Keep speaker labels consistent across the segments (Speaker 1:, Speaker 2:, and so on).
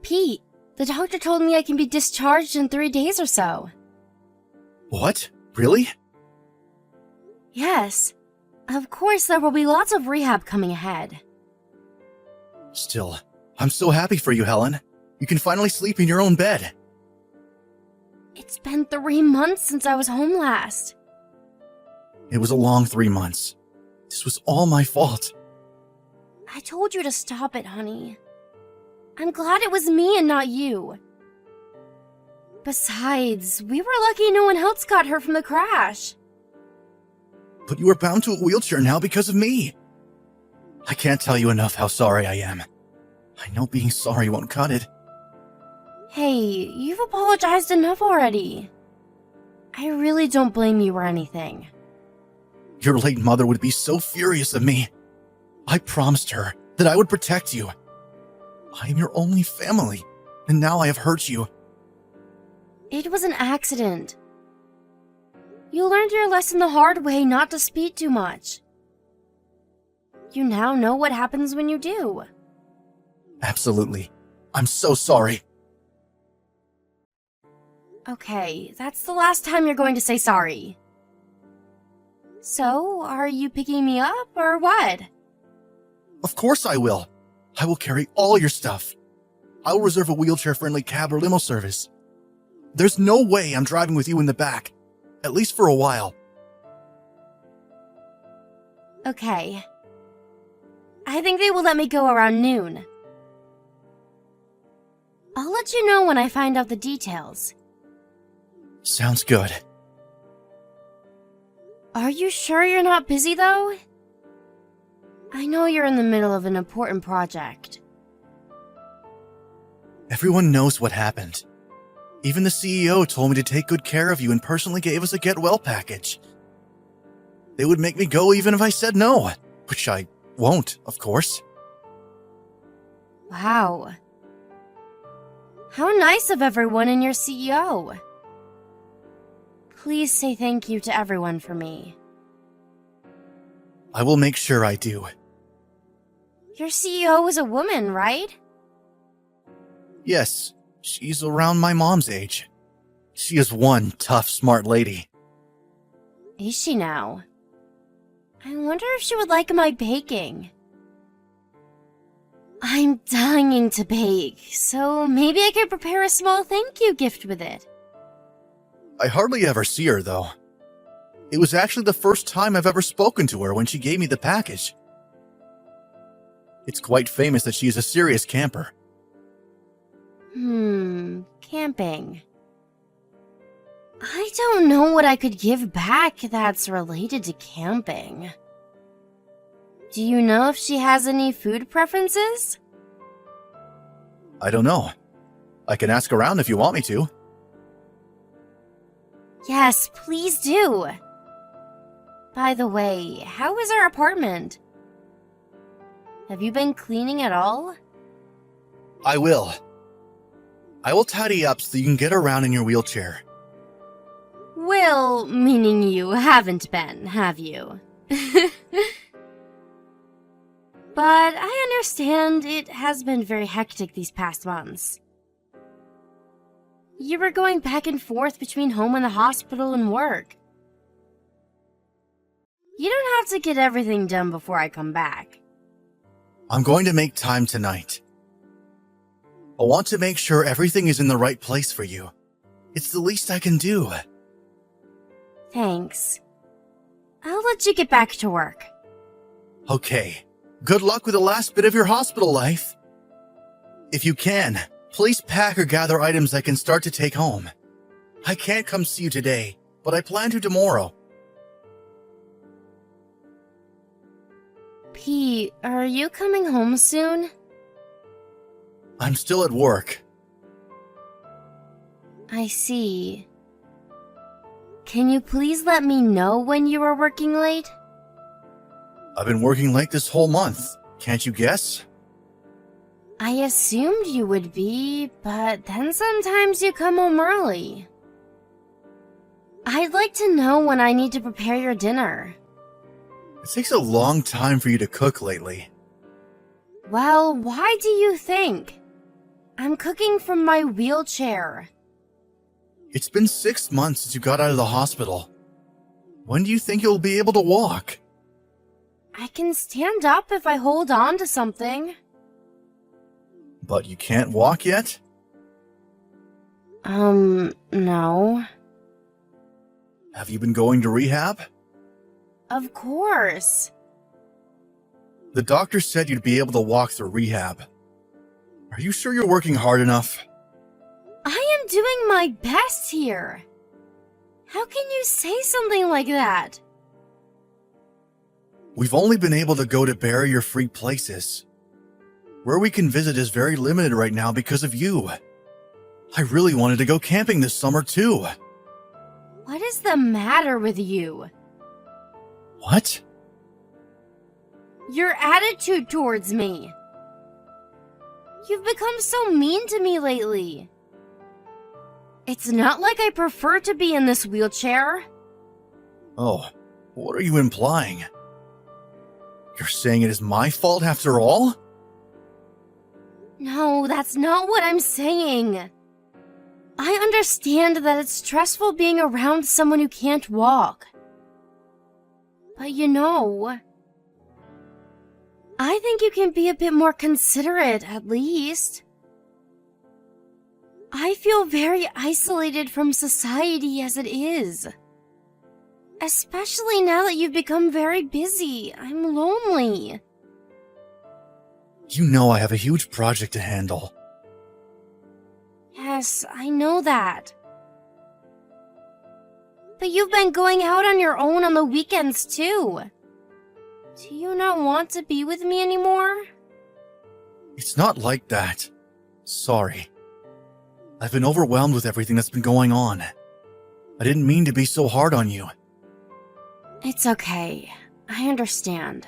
Speaker 1: Pete, the doctor told me I can be discharged in 3 days or so.
Speaker 2: What? Really?
Speaker 1: Yes. Of course, there will be lots of rehab coming ahead.
Speaker 2: Still, I'm so happy for you, Helen. You can finally sleep in your own bed.
Speaker 1: It's been 3 months since I was home last.
Speaker 2: It was a long 3 months. This was all my fault.
Speaker 1: I told you to stop it, honey. I'm glad it was me and not you. Besides, we were lucky no one else got hurt from the crash.
Speaker 2: But you are bound to a wheelchair now because of me. I can't tell you enough how sorry I am. I know being sorry won't cut it.
Speaker 1: Hey, you've apologized enough already. I really don't blame you or anything.
Speaker 2: Your late mother would be so furious at me. I promised her that I would protect you. I am your only family, and now I have hurt you.
Speaker 1: It was an accident. You learned your lesson the hard way not to speed too much. You now know what happens when you do.
Speaker 2: Absolutely. I'm so sorry.
Speaker 1: Okay, that's the last time you're going to say sorry. So, are you picking me up, or what?
Speaker 2: Of course I will. I will carry all your stuff. I will reserve a wheelchair-friendly cab or limo service. There's no way I'm driving with you in the back, at least for a while.
Speaker 1: Okay. I think they will let me go around noon. I'll let you know when I find out the details.
Speaker 2: Sounds good.
Speaker 1: Are you sure you're not busy, though? I know you're in the middle of an important project.
Speaker 2: Everyone knows what happened. Even the CEO told me to take good care of you and personally gave us a get well package. They would make me go even if I said no, which I won't, of course.
Speaker 1: Wow. How nice of everyone and your CEO. Please say thank you to everyone for me.
Speaker 2: I will make sure I do.
Speaker 1: Your CEO is a woman, right?
Speaker 2: Yes, she's around my mom's age. She is one tough, smart lady.
Speaker 1: Is she now? I wonder if she would like my baking. I'm dying to bake, so maybe I could prepare a small thank you gift with it.
Speaker 2: I hardly ever see her, though. It was actually the first time I've ever spoken to her when she gave me the package. It's quite famous that she is a serious camper.
Speaker 1: Camping. I don't know what I could give back that's related to camping. Do you know if she has any food preferences?
Speaker 2: I don't know. I can ask around if you want me to.
Speaker 1: Yes, please do. By the way, how is our apartment? Have you been cleaning at all?
Speaker 2: I will. I will tidy up so you can get around in your wheelchair.
Speaker 1: Well, meaning you haven't been, have you? But I understand it has been very hectic these past months. You were going back and forth between home and the hospital and work. You don't have to get everything done before I come back.
Speaker 2: I'm going to make time tonight. I want to make sure everything is in the right place for you. It's the least I can do.
Speaker 1: Thanks. I'll let you get back to work.
Speaker 2: Okay. Good luck with the last bit of your hospital life. If you can, please pack or gather items I can start to take home. I can't come see you today, but I plan to tomorrow.
Speaker 1: Pete, are you coming home soon?
Speaker 2: I'm still at work.
Speaker 1: I see. Can you please let me know when you are working late?
Speaker 2: I've been working late this whole month. Can't you guess?
Speaker 1: I assumed you would be, but then sometimes you come home early. I'd like to know when I need to prepare your dinner.
Speaker 2: It takes a long time for you to cook lately.
Speaker 1: Well, why do you think? I'm cooking from my wheelchair.
Speaker 2: It's been 6 months since you got out of the hospital. When do you think you'll be able to walk?
Speaker 1: I can stand up if I hold on to something.
Speaker 2: But you can't walk yet?
Speaker 1: No.
Speaker 2: Have you been going to rehab?
Speaker 1: Of course.
Speaker 2: The doctor said you'd be able to walk through rehab. Are you sure you're working hard enough?
Speaker 1: I am doing my best here. How can you say something like that?
Speaker 2: We've only been able to go to barrier-free places. Where we can visit is very limited right now because of you. I really wanted to go camping this summer too.
Speaker 1: What is the matter with you?
Speaker 2: What?
Speaker 1: Your attitude towards me. You've become so mean to me lately. It's not like I prefer to be in this wheelchair.
Speaker 2: Oh, what are you implying? You're saying it is my fault after all?
Speaker 1: No, that's not what I'm saying. I understand that it's stressful being around someone who can't walk. But you know, I think you can be a bit more considerate, at least. I feel very isolated from society as it is. Especially now that you've become very busy. I'm lonely.
Speaker 2: You know I have a huge project to handle.
Speaker 1: Yes, I know that. But you've been going out on your own on the weekends too. Do you not want to be with me anymore?
Speaker 2: It's not like that. Sorry. I've been overwhelmed with everything that's been going on. I didn't mean to be so hard on you.
Speaker 1: It's okay. I understand.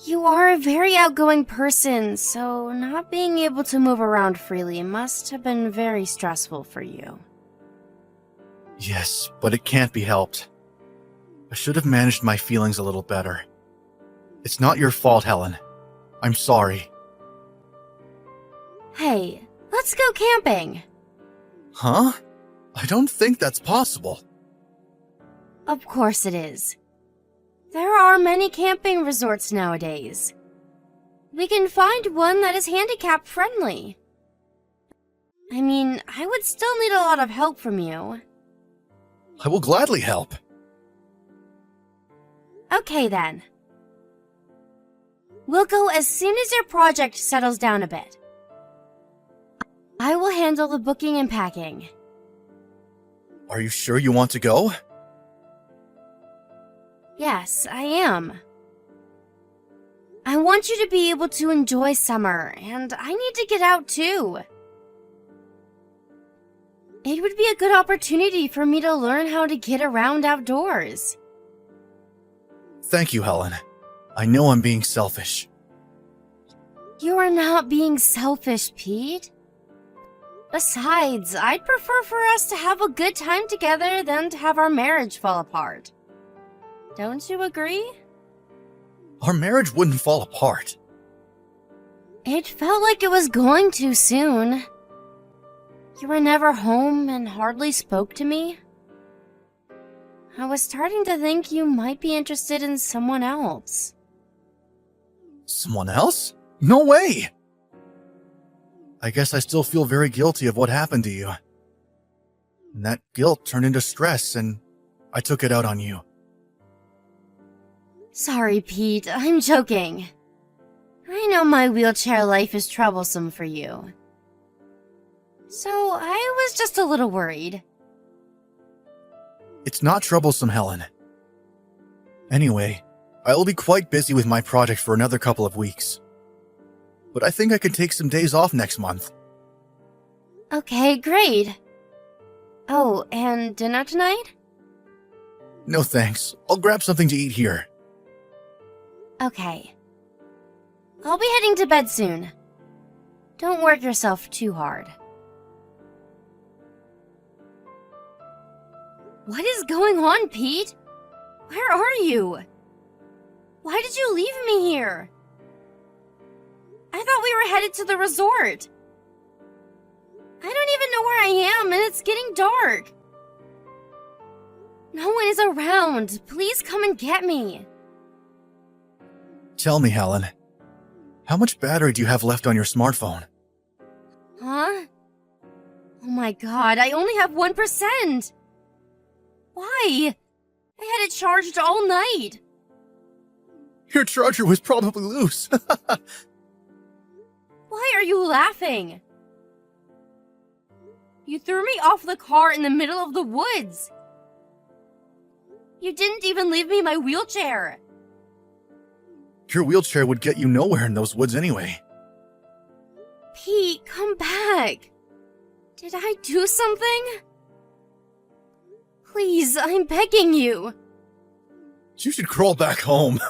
Speaker 1: You are a very outgoing person, so not being able to move around freely must have been very stressful for you.
Speaker 2: Yes, but it can't be helped. I should have managed my feelings a little better. It's not your fault, Helen. I'm sorry.
Speaker 1: Hey, let's go camping.
Speaker 2: Huh? I don't think that's possible.
Speaker 1: Of course it is. There are many camping resorts nowadays. We can find one that is handicap friendly. I mean, I would still need a lot of help from you.
Speaker 2: I will gladly help.
Speaker 1: Okay then. We'll go as soon as your project settles down a bit. I will handle the booking and packing.
Speaker 2: Are you sure you want to go?
Speaker 1: Yes, I am. I want you to be able to enjoy summer, and I need to get out too. It would be a good opportunity for me to learn how to get around outdoors.
Speaker 2: Thank you, Helen. I know I'm being selfish.
Speaker 1: You are not being selfish, Pete. Besides, I'd prefer for us to have a good time together than to have our marriage fall apart. Don't you agree?
Speaker 2: Our marriage wouldn't fall apart.
Speaker 1: It felt like it was going to soon. You were never home and hardly spoke to me. I was starting to think you might be interested in someone else.
Speaker 2: Someone else? No way! I guess I still feel very guilty of what happened to you. And that guilt turned into stress, and I took it out on you.
Speaker 1: Sorry, Pete, I'm joking. I know my wheelchair life is troublesome for you. So I was just a little worried.
Speaker 2: It's not troublesome, Helen. Anyway, I will be quite busy with my project for another couple of weeks. But I think I can take some days off next month.
Speaker 1: Okay, great. Oh, and dinner tonight?
Speaker 2: No thanks. I'll grab something to eat here.
Speaker 1: Okay. I'll be heading to bed soon. Don't work yourself too hard. What is going on, Pete? Where are you? Why did you leave me here? I thought we were headed to the resort. I don't even know where I am, and it's getting dark. No one is around. Please come and get me.
Speaker 2: Tell me, Helen, how much battery do you have left on your smartphone?
Speaker 1: Huh? Oh my god, I only have 1%. Why? I had it charged all night.
Speaker 2: Your charger was probably loose.
Speaker 1: Why are you laughing? You threw me off the car in the middle of the woods. You didn't even leave me my wheelchair.
Speaker 2: Your wheelchair would get you nowhere in those woods anyway.
Speaker 1: Pete, come back. Did I do something? Please, I'm begging you.
Speaker 2: You should crawl back home.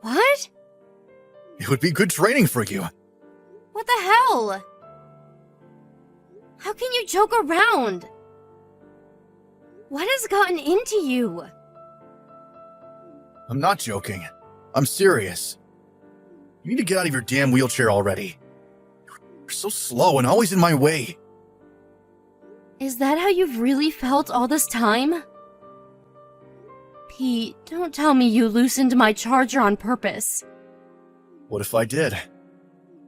Speaker 1: What?
Speaker 2: It would be good training for you.
Speaker 1: What the hell? How can you joke around? What has gotten into you?
Speaker 2: I'm not joking. I'm serious. You need to get out of your damn wheelchair already. You're so slow and always in my way.
Speaker 1: Is that how you've really felt all this time? Pete, don't tell me you loosened my charger on purpose.
Speaker 2: What if I did?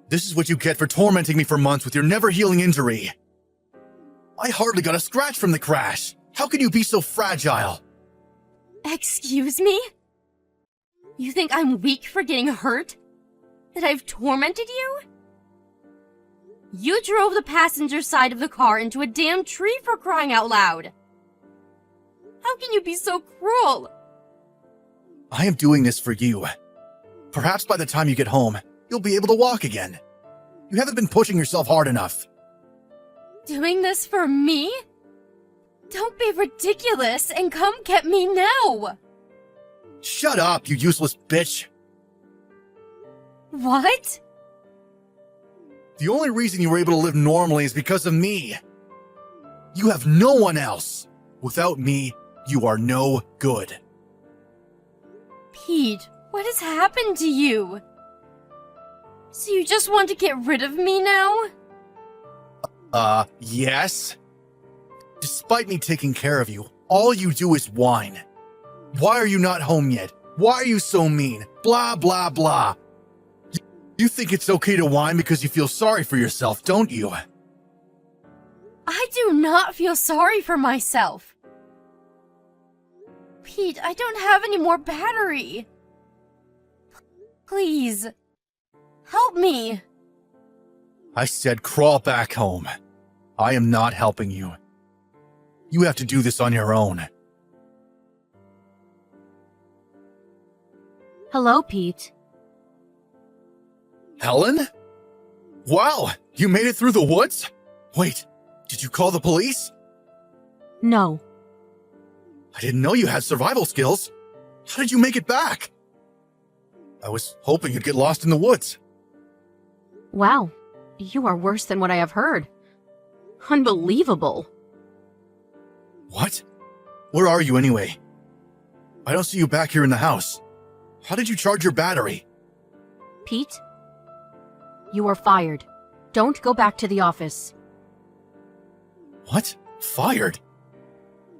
Speaker 2: This is what you get for tormenting me for months with your never-healing injury. I hardly got a scratch from the crash. How can you be so fragile?
Speaker 1: Excuse me? You think I'm weak for getting hurt? That I've tormented you? You drove the passenger side of the car into a damn tree for crying out loud. How can you be so cruel?
Speaker 2: I am doing this for you. Perhaps by the time you get home, you'll be able to walk again. You haven't been pushing yourself hard enough.
Speaker 1: Doing this for me? Don't be ridiculous and come get me now!
Speaker 2: Shut up, you useless bitch!
Speaker 1: What?
Speaker 2: The only reason you were able to live normally is because of me. You have no one else. Without me, you are no good.
Speaker 1: Pete, what has happened to you? So you just want to get rid of me now?
Speaker 2: Yes? Despite me taking care of you, all you do is whine. Why are you not home yet? Why are you so mean? Blah, blah, blah. You think it's okay to whine because you feel sorry for yourself, don't you?
Speaker 1: I do not feel sorry for myself. Pete, I don't have any more battery. Please, help me.
Speaker 2: I said crawl back home. I am not helping you. You have to do this on your own.
Speaker 3: Hello, Pete.
Speaker 2: Helen? Wow, you made it through the woods? Wait, did you call the police?
Speaker 3: No.
Speaker 2: I didn't know you had survival skills. How did you make it back? I was hoping you'd get lost in the woods.
Speaker 3: Wow, you are worse than what I have heard. Unbelievable.
Speaker 2: What? Where are you anyway? I don't see you back here in the house. How did you charge your battery?
Speaker 3: Pete, you are fired. Don't go back to the office.
Speaker 2: What? Fired?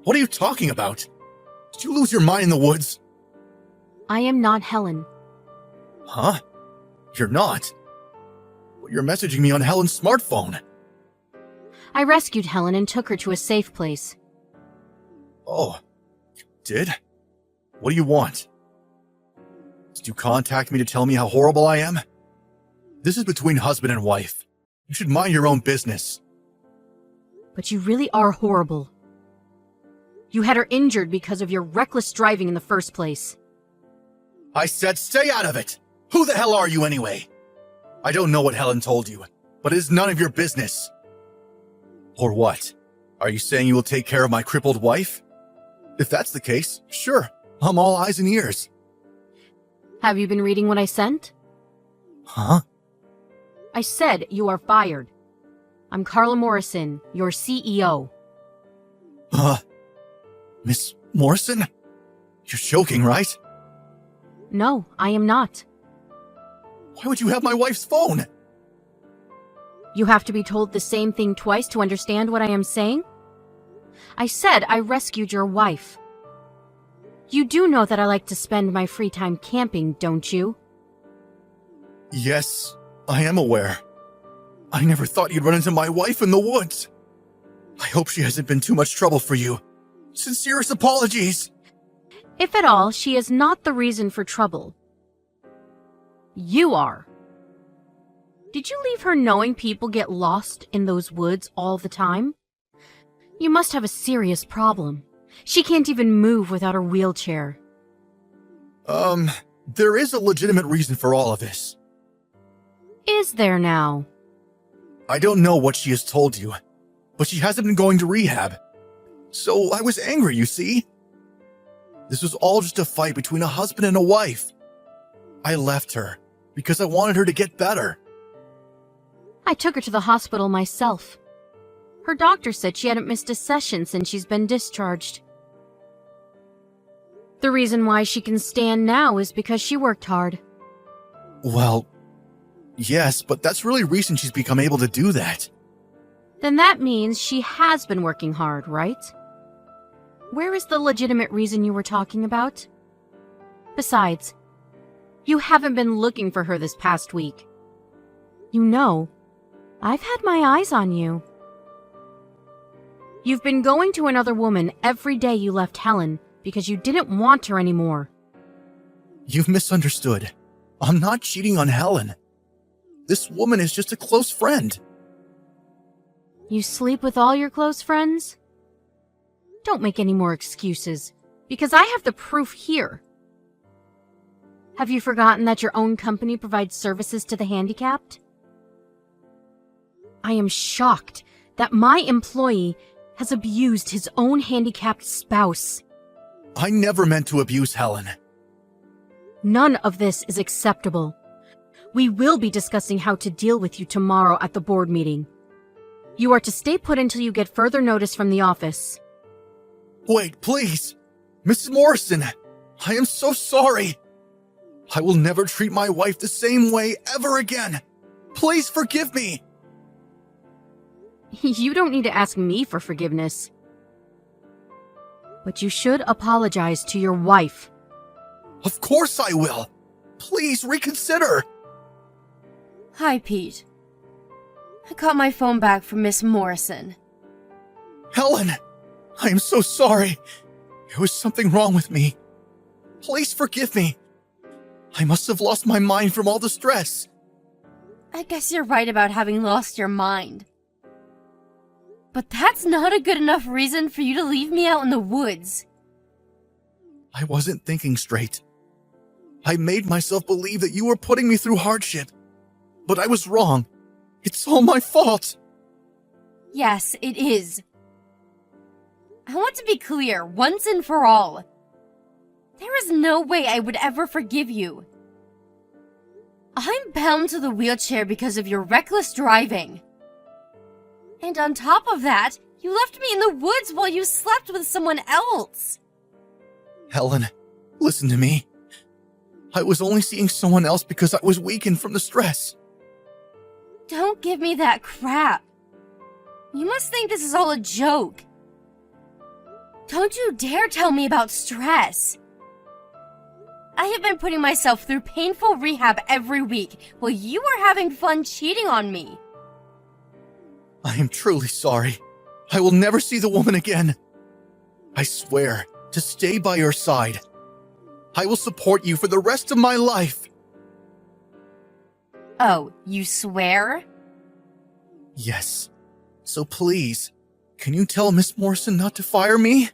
Speaker 2: What are you talking about? Did you lose your mind in the woods?
Speaker 3: I am not Helen.
Speaker 2: Huh? You're not? But you're messaging me on Helen's smartphone.
Speaker 3: I rescued Helen and took her to a safe place.
Speaker 2: Oh, you did? What do you want? Did you contact me to tell me how horrible I am? This is between husband and wife. You should mind your own business.
Speaker 3: But you really are horrible. You had her injured because of your reckless driving in the first place.
Speaker 2: I said stay out of it! Who the hell are you anyway? I don't know what Helen told you, but it is none of your business. Or what? Are you saying you will take care of my crippled wife? If that's the case, sure, I'm all eyes and ears.
Speaker 3: Have you been reading what I sent?
Speaker 2: Huh?
Speaker 3: I said you are fired. I'm Carla Morrison, your CEO.
Speaker 2: Miss Morrison? You're joking, right?
Speaker 3: No, I am not.
Speaker 2: Why would you have my wife's phone?
Speaker 3: You have to be told the same thing twice to understand what I am saying? I said I rescued your wife. You do know that I like to spend my free time camping, don't you?
Speaker 2: Yes, I am aware. I never thought you'd run into my wife in the woods. I hope she hasn't been too much trouble for you. Sincerest apologies.
Speaker 3: If at all, she is not the reason for trouble. You are. Did you leave her knowing people get lost in those woods all the time? You must have a serious problem. She can't even move without her wheelchair.
Speaker 2: There is a legitimate reason for all of this.
Speaker 3: Is there now?
Speaker 2: I don't know what she has told you, but she hasn't been going to rehab. So I was angry, you see? This was all just a fight between a husband and a wife. I left her because I wanted her to get better.
Speaker 3: I took her to the hospital myself. Her doctor said she hadn't missed a session since she's been discharged. The reason why she can stand now is because she worked hard.
Speaker 2: Well, yes, but that's really recent she's become able to do that.
Speaker 3: Then that means she has been working hard, right? Where is the legitimate reason you were talking about? Besides, you haven't been looking for her this past week. You know, I've had my eyes on you. You've been going to another woman every day you left Helen because you didn't want her anymore.
Speaker 2: You've misunderstood. I'm not cheating on Helen. This woman is just a close friend.
Speaker 3: You sleep with all your close friends? Don't make any more excuses, because I have the proof here. Have you forgotten that your own company provides services to the handicapped? I am shocked that my employee has abused his own handicapped spouse.
Speaker 2: I never meant to abuse Helen.
Speaker 3: None of this is acceptable. We will be discussing how to deal with you tomorrow at the board meeting. You are to stay put until you get further notice from the office.
Speaker 2: Wait, please. Mrs. Morrison, I am so sorry. I will never treat my wife the same way ever again. Please forgive me.
Speaker 3: You don't need to ask me for forgiveness. But you should apologize to your wife.
Speaker 2: Of course I will. Please reconsider.
Speaker 1: Hi, Pete. I got my phone back from Miss Morrison.
Speaker 2: Helen, I am so sorry. There was something wrong with me. Please forgive me. I must have lost my mind from all the stress.
Speaker 1: I guess you're right about having lost your mind. But that's not a good enough reason for you to leave me out in the woods.
Speaker 2: I wasn't thinking straight. I made myself believe that you were putting me through hardship. But I was wrong. It's all my fault.
Speaker 1: Yes, it is. I want to be clear, once and for all. There is no way I would ever forgive you. I'm bound to the wheelchair because of your reckless driving. And on top of that, you left me in the woods while you slept with someone else.
Speaker 2: Helen, listen to me. I was only seeing someone else because I was weakened from the stress.
Speaker 1: Don't give me that crap. You must think this is all a joke. Don't you dare tell me about stress. I have been putting myself through painful rehab every week while you are having fun cheating on me.
Speaker 2: I am truly sorry. I will never see the woman again. I swear to stay by your side. I will support you for the rest of my life.
Speaker 1: Oh, you swear?
Speaker 2: Yes. So please, can you tell Miss Morrison not to fire me?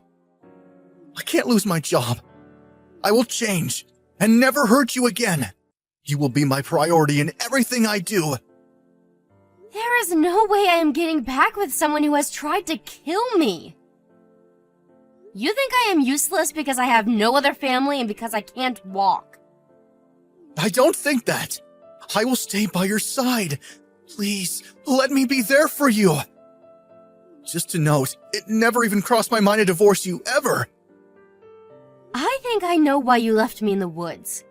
Speaker 2: I can't lose my job. I will change and never hurt you again. You will be my priority in everything I do.
Speaker 1: There is no way I am getting back with someone who has tried to kill me. You think I am useless because I have no other family and because I can't walk?
Speaker 2: I don't think that. I will stay by your side. Please, let me be there for you. Just to note, it never even crossed my mind to divorce you, ever.
Speaker 1: I think I know why you left me in the woods.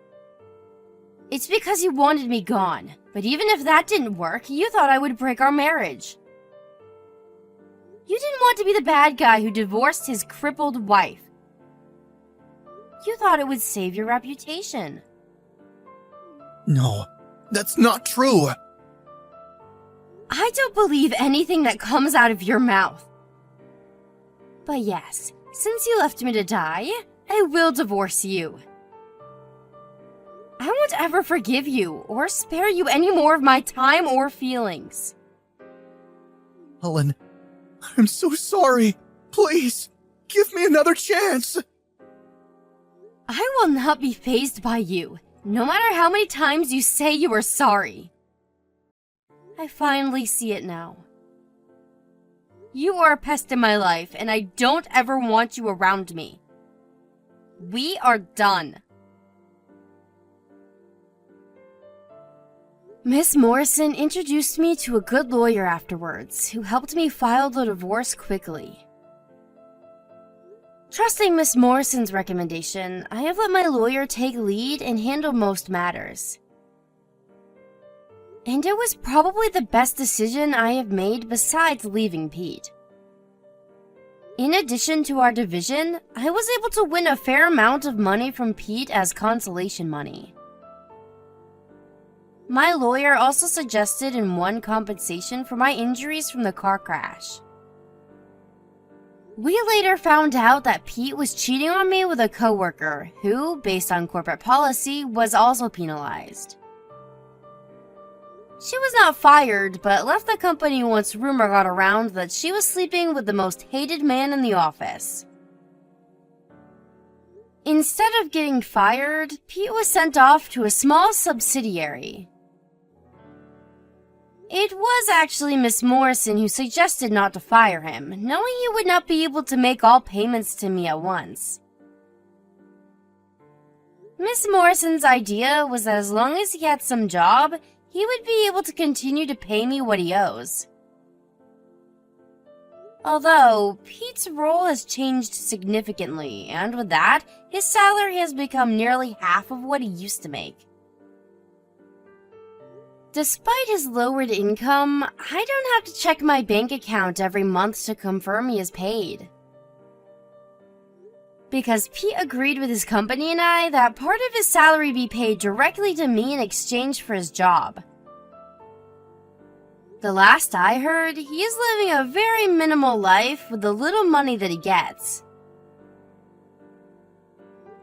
Speaker 1: It's because you wanted me gone. But even if that didn't work, you thought I would break our marriage. You didn't want to be the bad guy who divorced his crippled wife. You thought it would save your reputation.
Speaker 2: No, that's not true.
Speaker 1: I don't believe anything that comes out of your mouth. But yes, since you left me to die, I will divorce you. I won't ever forgive you or spare you any more of my time or feelings.
Speaker 2: Helen, I'm so sorry. Please, give me another chance.
Speaker 1: I will not be fazed by you, no matter how many times you say you are sorry. I finally see it now. You are a pest in my life, and I don't ever want you around me. We are done. Miss Morrison introduced me to a good lawyer afterwards, who helped me file the divorce quickly. Trusting Miss Morrison's recommendation, I have let my lawyer take lead and handle most matters. And it was probably the best decision I have made besides leaving Pete. In addition to our division, I was able to win a fair amount of money from Pete as consolation money. My lawyer also suggested and won compensation for my injuries from the car crash. We later found out that Pete was cheating on me with a coworker who, based on corporate policy, was also penalized. She was not fired, but left the company once rumor got around that she was sleeping with the most hated man in the office. Instead of getting fired, Pete was sent off to a small subsidiary. It was actually Miss Morrison who suggested not to fire him, knowing he would not be able to make all payments to me at once. Miss Morrison's idea was that as long as he had some job, he would be able to continue to pay me what he owes. Although, Pete's role has changed significantly, and with that, his salary has become nearly half of what he used to make. Despite his lowered income, I don't have to check my bank account every month to confirm he is paid. Because Pete agreed with his company and I that part of his salary be paid directly to me in exchange for his job. The last I heard, he is living a very minimal life with the little money that he gets.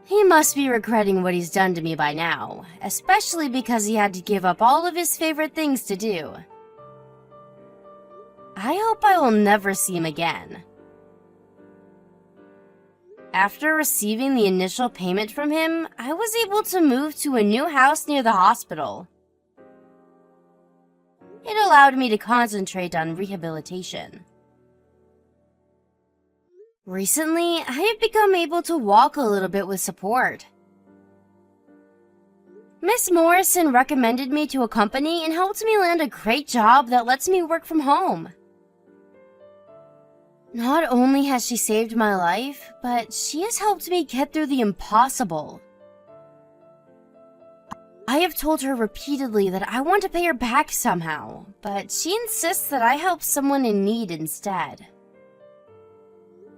Speaker 1: He must be regretting what he's done to me by now, especially because he had to give up all of his favorite things to do. I hope I will never see him again. After receiving the initial payment from him, I was able to move to a new house near the hospital. It allowed me to concentrate on rehabilitation. Recently, I have become able to walk a little bit with support. Miss Morrison recommended me to a company and helped me land a great job that lets me work from home. Not only has she saved my life, but she has helped me get through the impossible. I have told her repeatedly that I want to pay her back somehow, but she insists that I help someone in need instead.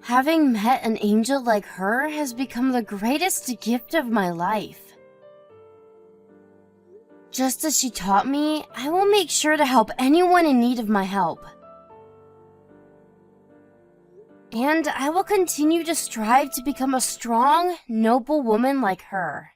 Speaker 1: Having met an angel like her has become the greatest gift of my life. Just as she taught me, I will make sure to help anyone in need of my help. And I will continue to strive to become a strong, noble woman like her.